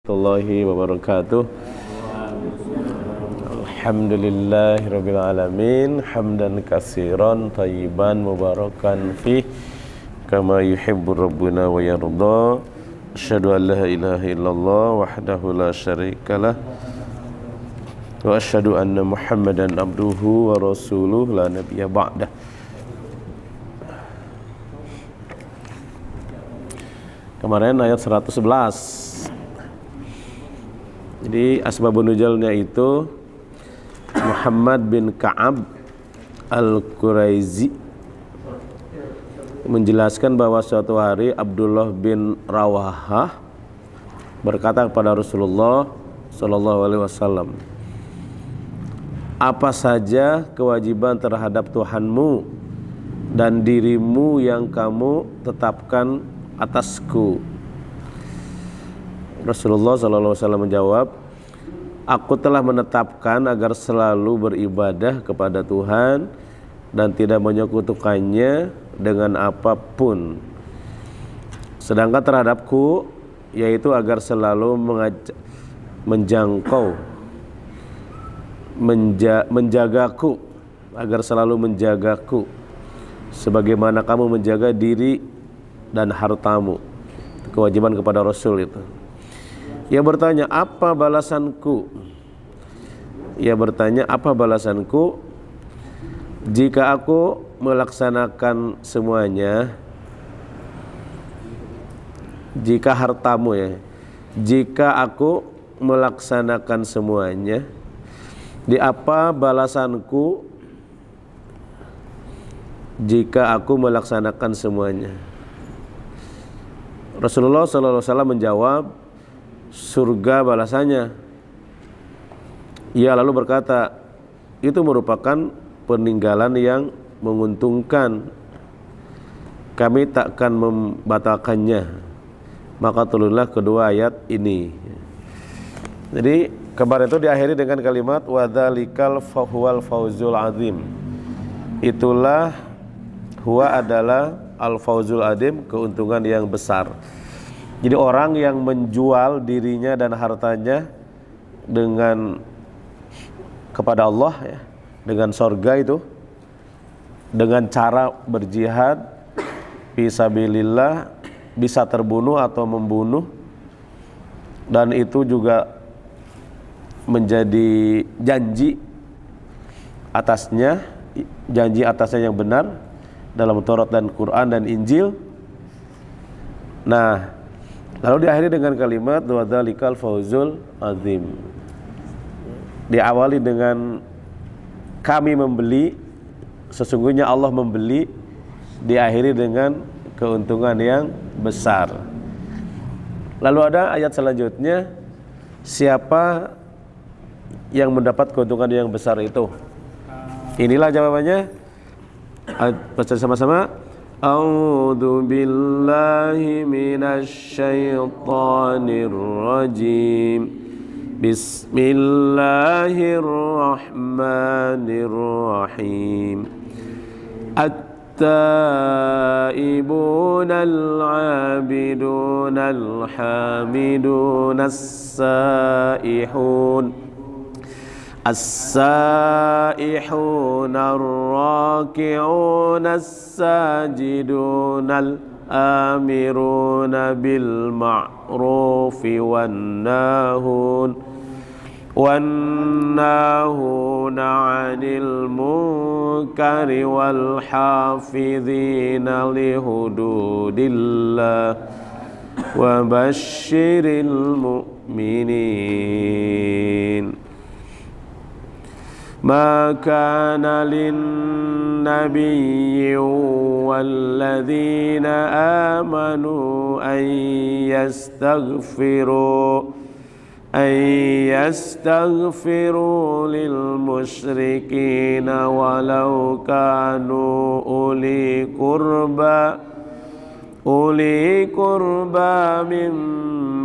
Warahmatullahi wabarakatuh. Alhamdulillahirabbil alamin, hamdan katsiran thayyiban mubarakan fih kama yuhibbur rabbuna wa yarda. Asyhadu an la ilaha illallah wahdahu la syarikalah wa asyhadu anna Muhammadan abduhu wa rasuluh la nabiyya ba'dah. Kemarin ayat 111. Jadi asbabun nuzulnya itu Muhammad bin Ka'ab Al-Quraizi menjelaskan bahwa suatu hari Abdullah bin Rawahah berkata kepada Rasulullah sallallahu alaihi wasallam, "Apa saja kewajiban terhadap Tuhanmu dan dirimu yang kamu tetapkan atasku?" Rasulullah SAW menjawab, "Aku telah menetapkan agar selalu beribadah kepada Tuhan dan tidak menyekutukannya dengan apapun. Sedangkan terhadapku, yaitu agar selalu menjagaku, agar selalu menjagaku, sebagaimana kamu menjaga diri dan hartamu." Kewajiban kepada Rasul itu. Ia bertanya, apa balasanku? Jika aku melaksanakan semuanya, jika hartamu jika aku melaksanakan semuanya, di apa balasanku jika aku melaksanakan semuanya? Rasulullah SAW menjawab, surga balasannya. Ia lalu berkata, itu merupakan peninggalan yang menguntungkan, kami takkan membatalkannya. Maka turunlah kedua ayat ini. Jadi kemarin itu diakhiri dengan kalimat wadzalikal fahuwal fauzul azim. Itulah huwa adalah al fauzul azim, keuntungan yang besar. Jadi orang yang menjual dirinya dan hartanya kepada Allah dengan sorga itu, dengan cara berjihad fisabilillah, bisa terbunuh atau membunuh, dan itu juga menjadi janji atasnya yang benar dalam Taurat dan Quran dan Injil. Nah, lalu diakhiri dengan kalimat wadzalikal fauzul azim. Diawali dengan kami membeli, sesungguhnya Allah membeli, diakhiri dengan keuntungan yang besar. Lalu ada ayat selanjutnya, siapa yang mendapat keuntungan yang besar itu? Inilah jawabannya. Baca sama-sama. A'udzu billahi minasy syaithanir rajim. Bismillahirrahmanirrahim. At-taibunal 'abidunal hamidunas saihun السائحون الراكعون الساجدون الآمرون بالمعروف والناهون عن المنكر والحافظين لحدود الله وبشر المؤمنين. ما كان للنبي والذين آمنوا أن يستغفروا للمشركين ولو كانوا أولي قربى من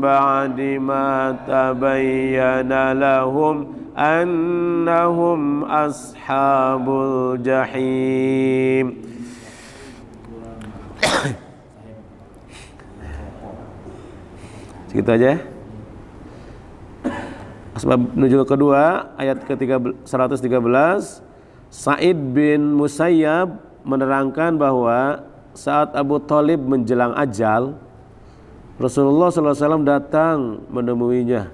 بعد ما تبين لهم أنهم أصحاب الجحيم. Segitu aja ya. Asbab nuzul kedua ayat ke-113, Sa'id bin Musayyab menerangkan bahwa saat Abu Thalib menjelang ajal, Rasulullah SAW datang menemuinya.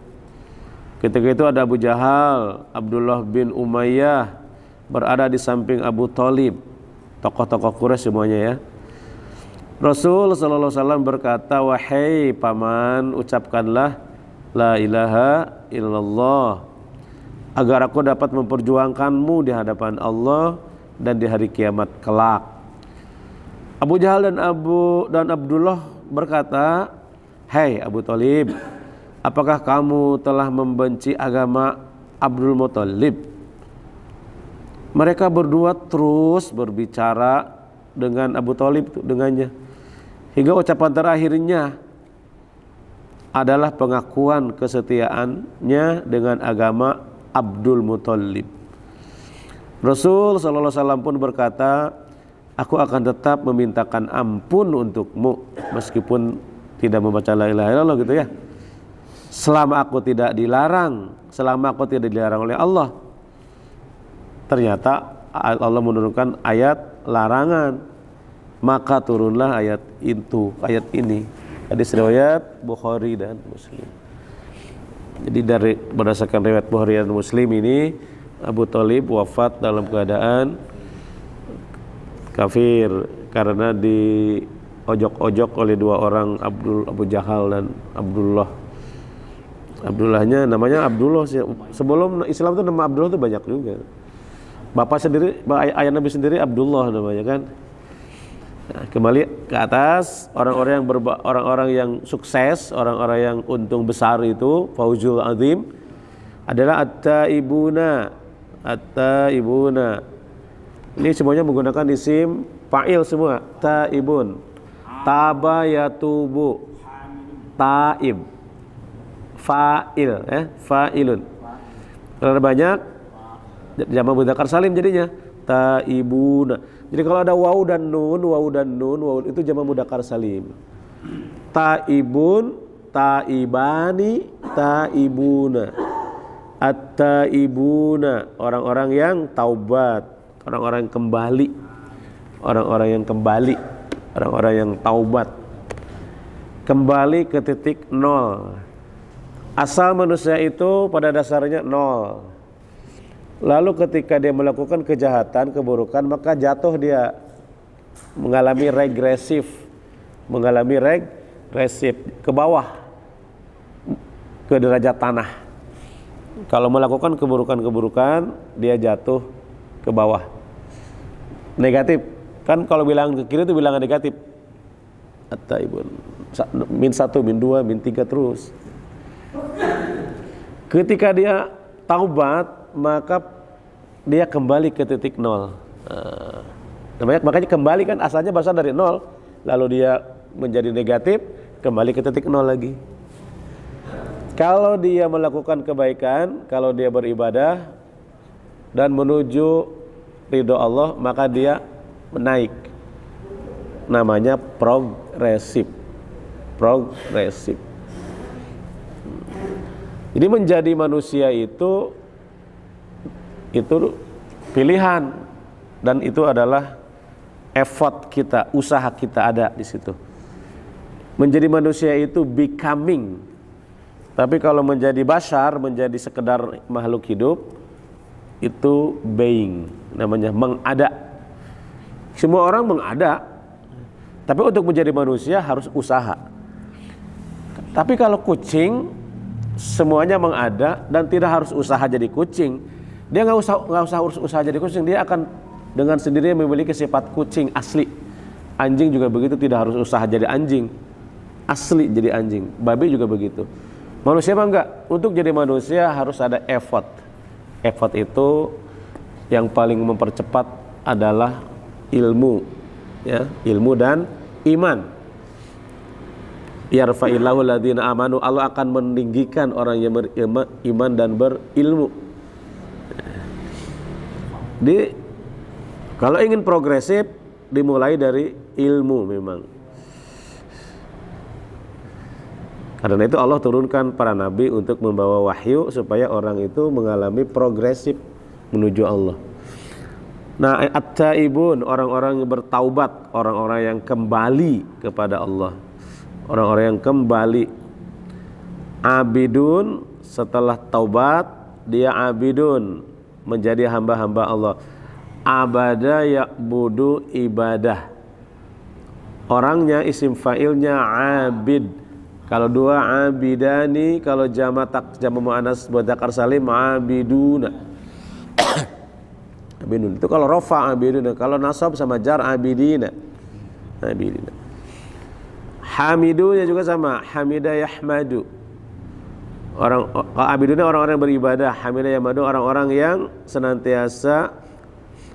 Ketika itu ada Abu Jahal, Abdullah bin Umayyah berada di samping Abu Thalib, tokoh-tokoh Quraisy semuanya ya. Rasul SAW berkata, wahai paman, ucapkanlah la ilaha illallah agar aku dapat memperjuangkanmu di hadapan Allah dan di hari kiamat kelak. Abu Jahal dan Abdullah berkata, hai Abu Thalib, apakah kamu telah membenci agama Abdul Muthalib? Mereka berdua terus berbicara dengan Abu Thalib dengannya, hingga ucapan terakhirnya adalah pengakuan kesetiaannya dengan agama Abdul Muthalib. Rasul SAW pun berkata, aku akan tetap memintakan ampun untukmu meskipun tidak membaca la ilaha illallah gitu ya, selama aku tidak dilarang oleh Allah. Ternyata Allah menurunkan ayat larangan, maka turunlah ayat ini. Hadis riwayat Bukhari dan Muslim. Jadi berdasarkan riwayat Bukhari dan Muslim ini, Abu Thalib wafat dalam keadaan kafir karena diojok-ojok oleh dua orang, Abu Jahal dan Abdullah. Abdullahnya namanya Abdullah. Sebelum Islam itu nama Abdullah itu banyak juga. Bapak sendiri, ayah Nabi sendiri Abdullah namanya kan. Nah, kembali ke atas, orang-orang yang sukses, orang-orang yang untung besar itu, fauzul azim, adalah at-taibuna. Ini semuanya menggunakan isim fa'il semua. Taibun, taba yatubu, taib, fa'il, fa'ilun. Karena banyak jamak mudzakkar salim jadinya taibuna. Jadi kalau ada waw dan nun itu jamak mudzakkar salim. Taibun, taibani, taibuna. At-taibuna, orang-orang yang taubat, orang-orang yang kembali, orang-orang yang taubat, kembali ke titik nol. Asal manusia itu pada dasarnya nol. Lalu ketika dia melakukan kejahatan, keburukan, maka jatuh dia mengalami regresif ke bawah, ke derajat tanah. Kalau melakukan keburukan, dia jatuh ke bawah, negatif. Kan kalau bilang ke kiri itu bilangan negatif. At-taibun, min 1, min 2, min 3 terus. Ketika dia taubat, maka dia kembali ke titik nol. Makanya kembali kan asalnya berasal dari nol, lalu dia menjadi negatif, kembali ke titik nol lagi. Kalau dia melakukan kebaikan, kalau dia beribadah dan menuju ridho Allah, maka dia menaik. Namanya progresif. Jadi menjadi manusia itu pilihan, dan itu adalah effort kita, usaha kita ada di situ. Menjadi manusia itu becoming. Tapi kalau menjadi bashar, menjadi sekedar makhluk hidup, itu being, namanya mengada. Semua orang mengada, tapi untuk menjadi manusia harus usaha. Tapi kalau kucing, semuanya mengada dan tidak harus usaha jadi kucing. Dia nggak usah usaha jadi kucing, dia akan dengan sendirinya memiliki sifat kucing asli. Anjing juga begitu, tidak harus usaha jadi anjing, asli jadi anjing. Babi juga begitu. Manusia mah enggak. Untuk jadi manusia harus ada effort. Effort itu yang paling mempercepat adalah ilmu, ya, ilmu dan iman. Yarfa'illahu alladzina amanu, Allah akan meninggikan orang yang beriman dan berilmu. Kalau ingin progresif, dimulai dari ilmu memang. Karena itu Allah turunkan para nabi untuk membawa wahyu supaya orang itu mengalami progresif menuju Allah. Nah, at-taibun, orang-orang yang bertaubat, orang-orang yang kembali kepada Allah, orang-orang yang kembali. Abidun, setelah taubat dia abidun, menjadi hamba-hamba Allah. Abada ya'budu ibadah, orangnya isim fa'ilnya abid. Kalau dua abidani, kalau jamak muannas mudzakkar salim abiduna. Abidun itu kalau rafa abiduna, kalau nasab sama jar abidina. Abidina. Hamidunya juga sama, hamida yahmadu. Abiduna orang-orang yang beribadah, hamida yahmadu orang-orang yang senantiasa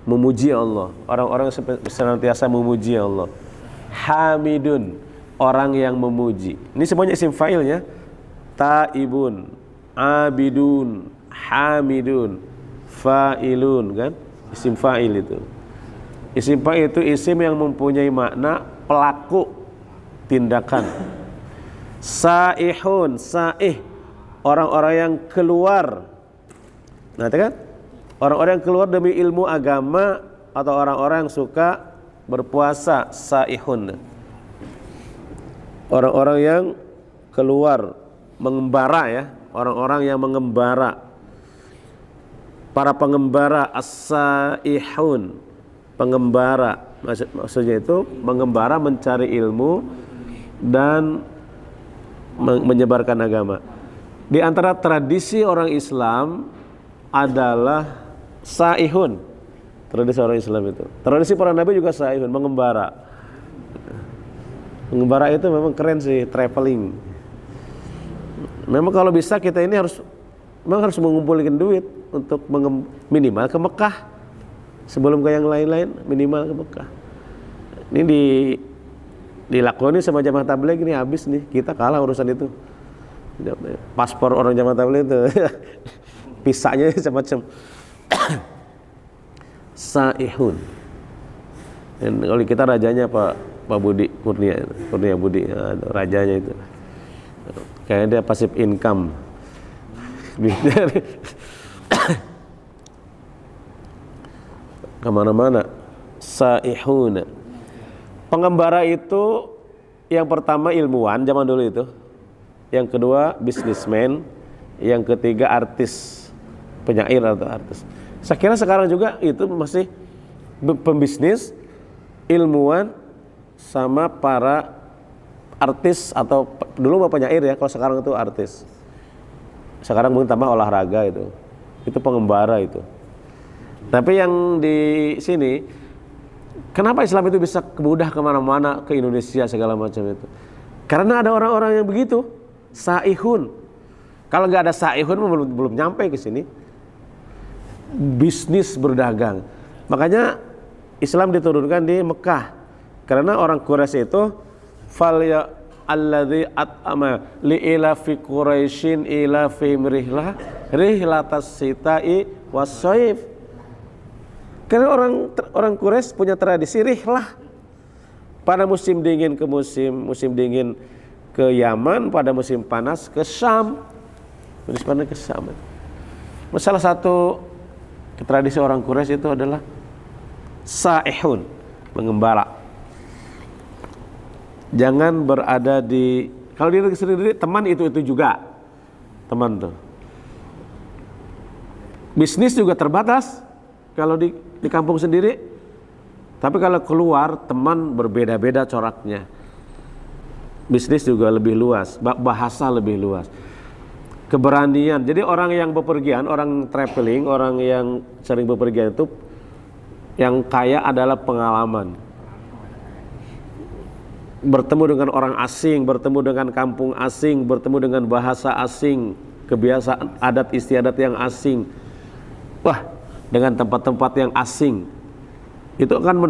memuji Allah, orang-orang senantiasa memuji Allah. Hamidun, orang yang memuji. Ini semuanya isim fa'ilnya. Taibun, abidun, hamidun, fa'ilun, kan? Isim fa'il itu. Isim fa'il itu isim yang mempunyai makna pelaku tindakan. Saihun, saih, orang-orang yang keluar. Nah, kan? Orang-orang yang keluar demi ilmu agama atau orang-orang yang suka berpuasa, saihun. Orang-orang yang keluar mengembara, ya, orang-orang yang mengembara. Para pengembara, as-saihun, pengembara. Maksudnya itu mengembara mencari ilmu dan menyebarkan agama. Di antara tradisi orang Islam adalah saihun. Tradisi orang Islam itu. Tradisi para nabi juga saihun, mengembara. Mengembara itu memang keren sih, traveling. Memang kalau bisa kita ini harus mengumpulkan duit untuk minimal ke Mekah. Sebelum ke yang lain-lain, minimal ke Mekah. Ini dilakoni sama jamaah tabligh ini habis nih. Kita kalah urusan itu. Paspor orang jamaah tabligh itu. Pisahnya macam-macam. Saihun. Dan kalau kita rajanya Pak Budi Kurnia Budi, ya, rajanya itu. Kayaknya dia pasif income. Kemana-mana. Saihun. Pengembara itu yang pertama ilmuwan zaman dulu itu. Yang kedua bisnismen. Yang ketiga artis, penyair atau artis. Saya kira sekarang juga itu masih pembisnis, ilmuwan, sama para artis atau dulu penyair ya, kalau sekarang itu artis. Sekarang mungkin tambah olahraga itu pengembara itu. Tapi yang di sini, kenapa Islam itu bisa mudah kemana-mana ke Indonesia segala macam itu? Karena ada orang-orang yang begitu, saihun. Kalau nggak ada saihun belum nyampe ke sini. Bisnis berdagang. Makanya Islam diturunkan di Mekah. Karena orang Quraisy itu fal ya alladzi at'ama li ila fi quraisyin ila fi rihlatas sita'i was-shaif. Karena orang Quraisy punya tradisi rihlah. Pada musim dingin ke musim dingin ke Yaman, pada musim panas ke Syam. Musim panas ke Syam. Salah satu tradisi orang Quraisy itu adalah saihun, mengembara. Jangan berada di, kalau diri sendiri teman itu juga teman tuh. Bisnis juga terbatas kalau di kampung sendiri. Tapi kalau keluar teman berbeda-beda coraknya. Bisnis juga lebih luas, bahasa lebih luas. Keberanian. Jadi orang yang bepergian, orang traveling, orang yang sering bepergian itu yang kaya adalah pengalaman. Bertemu dengan orang asing, bertemu dengan kampung asing, bertemu dengan bahasa asing, kebiasaan adat istiadat yang asing. Wah, dengan tempat-tempat yang asing. Itu akan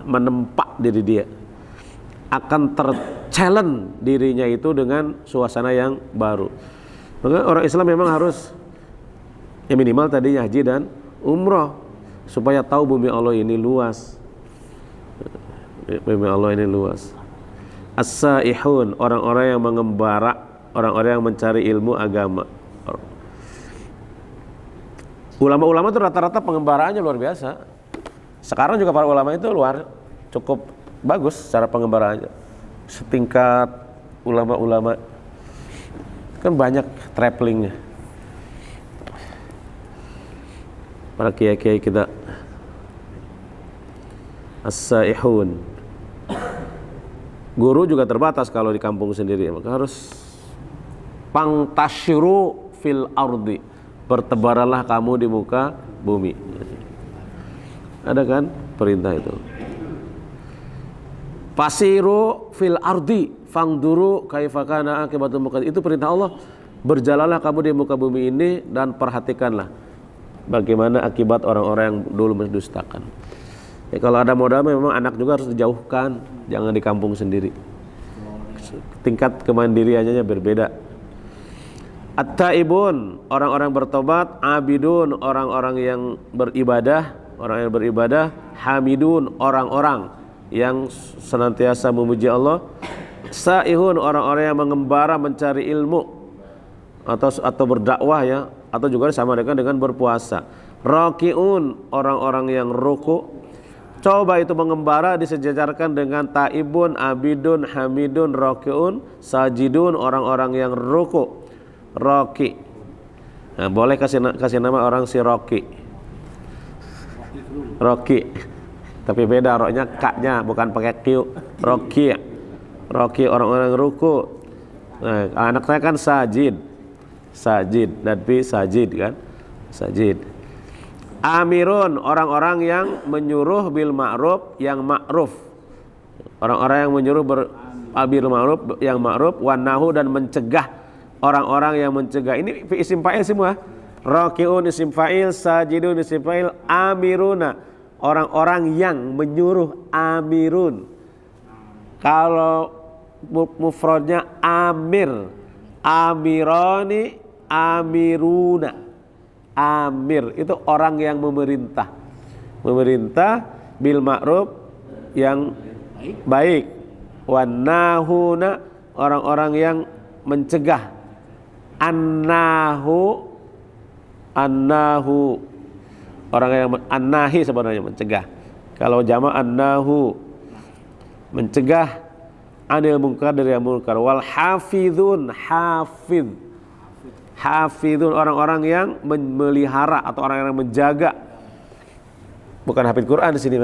menempa diri dia. Akan challenge dirinya itu dengan suasana yang baru. Maka orang Islam memang harus ya minimal tadi haji dan umroh supaya tahu bumi Allah ini luas. Bumi Allah ini luas. As-saihun, orang-orang yang mengembara, orang-orang yang mencari ilmu agama. Ulama-ulama itu rata-rata pengembaraannya luar biasa. Sekarang juga para ulama itu cukup bagus secara pengembaraannya. Setingkat ulama-ulama kan banyak travelingnya. Para kiai-kiai kita as-saihun. Guru juga terbatas kalau di kampung sendiri, maka harus pangtasyiru fil ardi, bertebaranlah kamu di muka bumi. Ada kan perintah itu. Pasiru fil ardi fangduru kaifa kana akibatul muqaddis. Itu perintah Allah. Berjalanlah kamu di muka bumi ini dan perhatikanlah bagaimana akibat orang-orang yang dulu mendustakan. Ya, kalau ada modal memang anak juga harus dijauhkan, jangan di kampung sendiri. Tingkat kemandiriannya berbeda. At-taibun, orang-orang bertobat. Abidun, orang-orang yang beribadah, Hamidun, orang-orang yang senantiasa memuji Allah. Saihun, orang-orang yang mengembara mencari ilmu atau berdakwah ya, atau juga sama dengan berpuasa. Rakiun, orang-orang yang ruku. Coba itu mengembara disejajarkan dengan taibun, abidun, hamidun, rakiun, sajidun, orang-orang yang ruku. Roki. Nah, boleh kasih nama orang si Roki. Roki. Tapi beda roknya kaknya, bukan pakai Q. Roki. Roki, orang-orang ruku. Nah, anak saya kan sajid. Nabi sajid kan? Sajid. Amirun, orang-orang yang menyuruh bil ma'ruf, yang ma'ruf. Orang-orang yang menyuruh bil ma'ruf, yang ma'ruf, wanahu, dan mencegah orang-orang yang mencegah. Ini isim fa'il semua. Rakiun isim fa'il, sajidun isim fa'il, amiruna, orang-orang yang menyuruh, amirun. Kalau mufradnya amir, amirani, amiruna. Amir itu orang yang memerintah bil ma'ruf, yang baik, wanahuna, orang-orang yang mencegah, annahu, orang yang annahi sebenarnya mencegah. Kalau jama' annahu, mencegah anil munkar, dari yang munkar. Wal hafizun, hafidun, orang-orang yang memelihara atau orang yang menjaga, bukan hafid Quran di sini,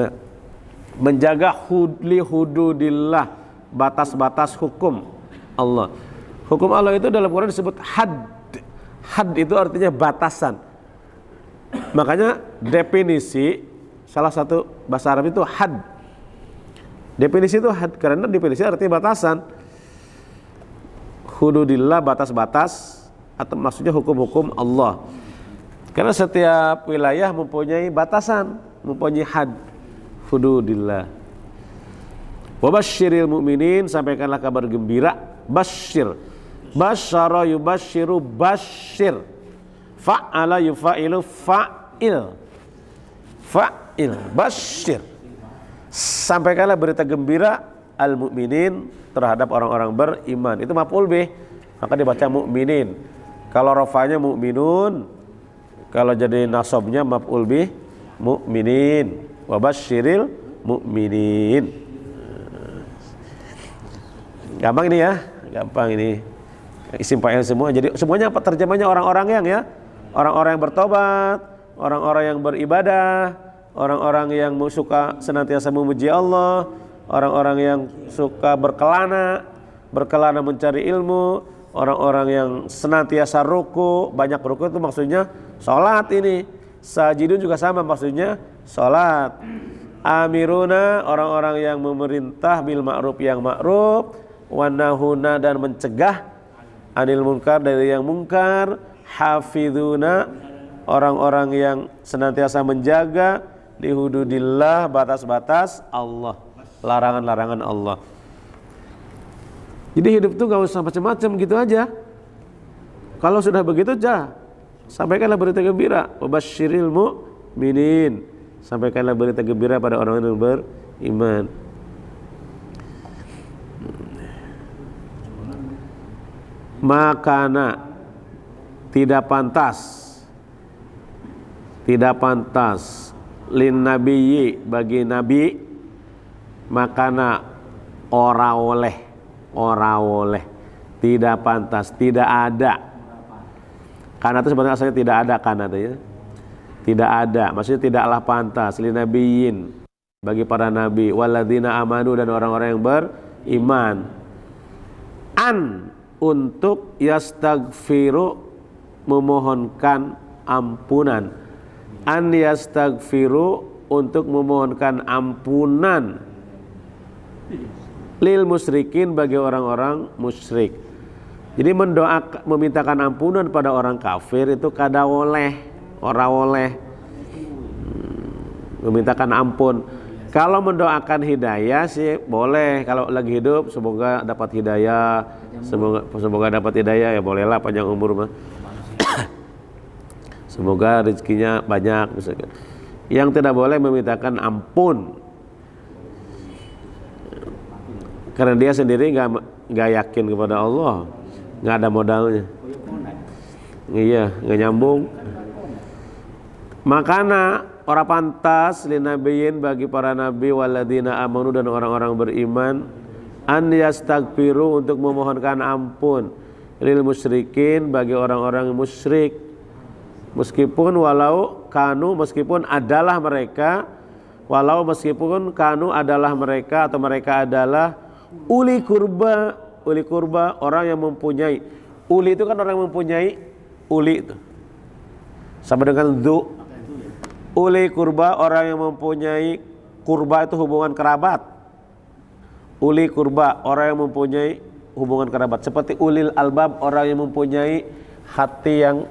menjaga hududillah, batas-batas hukum Allah. Hukum Allah itu dalam Quran disebut had. Had itu artinya batasan. Makanya definisi salah satu bahasa Arab itu had. Definisi itu had, karena definisi artinya batasan. Hududillah, batas-batas, atau maksudnya hukum-hukum Allah. Karena setiap wilayah mempunyai batasan, mempunyai had, hududillah. Wa basyiril mu'minin, sampaikanlah kabar gembira. Basyir, basyara yubasyiru, basyir. Fa'ala yufa'ilu, fa'il, basyir. Sampaikanlah berita gembira al mu'minin, terhadap orang-orang beriman. Itu maf'ul bih, maka dibaca mu'minin. Kalau rafanya mu'minun, kalau jadi nasabnya maf'ul bih mu'minin. Wa basyiril mu'minin. Gampang ini ya, gampang ini. Isim fa'il semua. Jadi semuanya apa terjemahnya? Orang-orang yang ya, orang-orang yang bertobat, orang-orang yang beribadah, orang-orang yang suka senantiasa memuji Allah, orang-orang yang suka berkelana mencari ilmu, orang-orang yang senantiasa ruku. Banyak ruku itu maksudnya sholat ini. Sajidun juga sama, maksudnya sholat. Amiruna, orang-orang yang memerintah bil ma'ruf, yang ma'ruf, wanahuna, dan mencegah anil munkar, dari yang munkar. Hafiduna, orang-orang yang senantiasa menjaga li hududillah, batas-batas Allah, larangan-larangan Allah. Jadi hidup itu gak usah macam-macam gitu aja. Kalau sudah begitu, sampaikanlah berita gembira. Wabasyiril mu'minin, sampaikanlah berita gembira pada orang-orang yang beriman. makana tidak pantas lin nabiyyi bagi nabi, makana ora oleh tidak pantas, tidak ada. Karena itu sebenarnya asalnya tidak ada, karena itu ya. Tidak ada, maksudnya tidaklah pantas lin nabiyyin bagi para nabi, walladzina amanu dan orang-orang yang beriman, untuk yastaghfiru memohonkan ampunan, yastaghfiru untuk memohonkan ampunan, lil musyrikin bagi orang-orang musyrik. Jadi memintakan ampunan pada orang kafir itu kada oleh, ora oleh. Memintakan ampun. Kalau mendoakan hidayah sih boleh, kalau lagi hidup semoga dapat hidayah, semoga dapat hidayah ya bolehlah, panjang umur mah. Semoga rezekinya banyak misalkan. Yang tidak boleh memintakan ampun, karena dia sendiri nggak yakin kepada Allah, nggak ada modalnya. Iya, nggak nyambung. Makana ora pantas linabiyyin bagi para nabi, walladzina amanu dan orang-orang beriman, yastaghfiru untuk memohonkan ampun, lil musyrikin bagi orang-orang musyrik, meskipun adalah mereka atau mereka adalah uli kurba orang yang mempunyai. Uli itu kan orang yang mempunyai, uli itu sama dengan dzu. Uli kurba orang yang mempunyai, kurba itu hubungan kerabat. Uli kurba orang yang mempunyai hubungan kerabat, seperti ulil albab orang yang mempunyai hati yang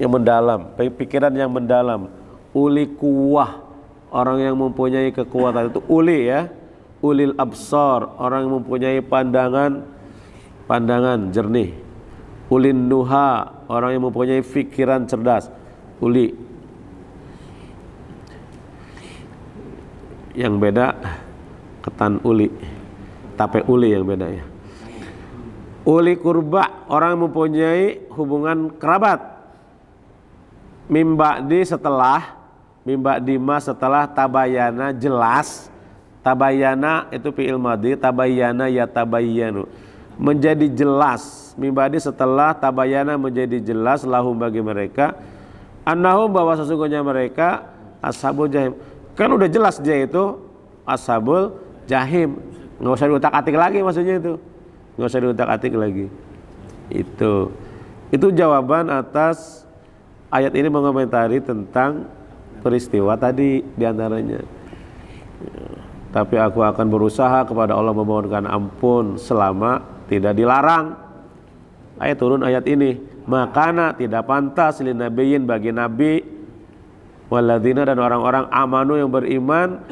mendalam, pikiran yang mendalam. Uli kuwah orang yang mempunyai kekuatan, itu uli ya. Ulil absar orang yang mempunyai pandangan jernih. Ulin nuha orang yang mempunyai pikiran cerdas. Uli. Yang beda ketan uli, tape uli yang beda ya. Uli kurba orang yang mempunyai hubungan kerabat. Mimba'di setelah tabayana jelas. Tabayana itu fi'il madhi, tabayana ya tabayyanu, menjadi jelas. Mimba'di setelah tabayana menjadi jelas, lahum bagi mereka, annahum bahwa sesungguhnya mereka ashabul jahim. Kan udah jelas dia itu ashabul jahim, nggak usah diutak-atik lagi, maksudnya itu nggak usah diutak-atik lagi. Itu jawaban atas ayat ini, mengomentari tentang peristiwa tadi diantaranya. Tapi aku akan berusaha kepada Allah memohonkan ampun selama tidak dilarang. Turun ayat ini, makana tidak pantas lin nabiyyin bagi nabi, walladzina dan orang-orang amanu yang beriman,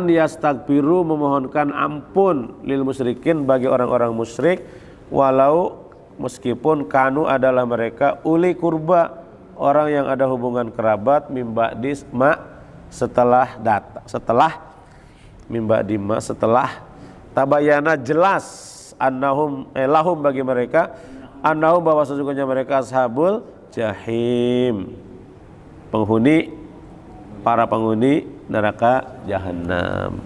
yastaghfiru memohonkan ampun, lil musyrikin bagi orang-orang musyrik, walau meskipun kanu adalah mereka uli kurba orang yang ada hubungan kerabat, mimba'di ma setelah tabayana jelas, annahum lahum bagi mereka, annahum bahwa sesungguhnya mereka ashabul jahim, para penghuni neraka jahanam.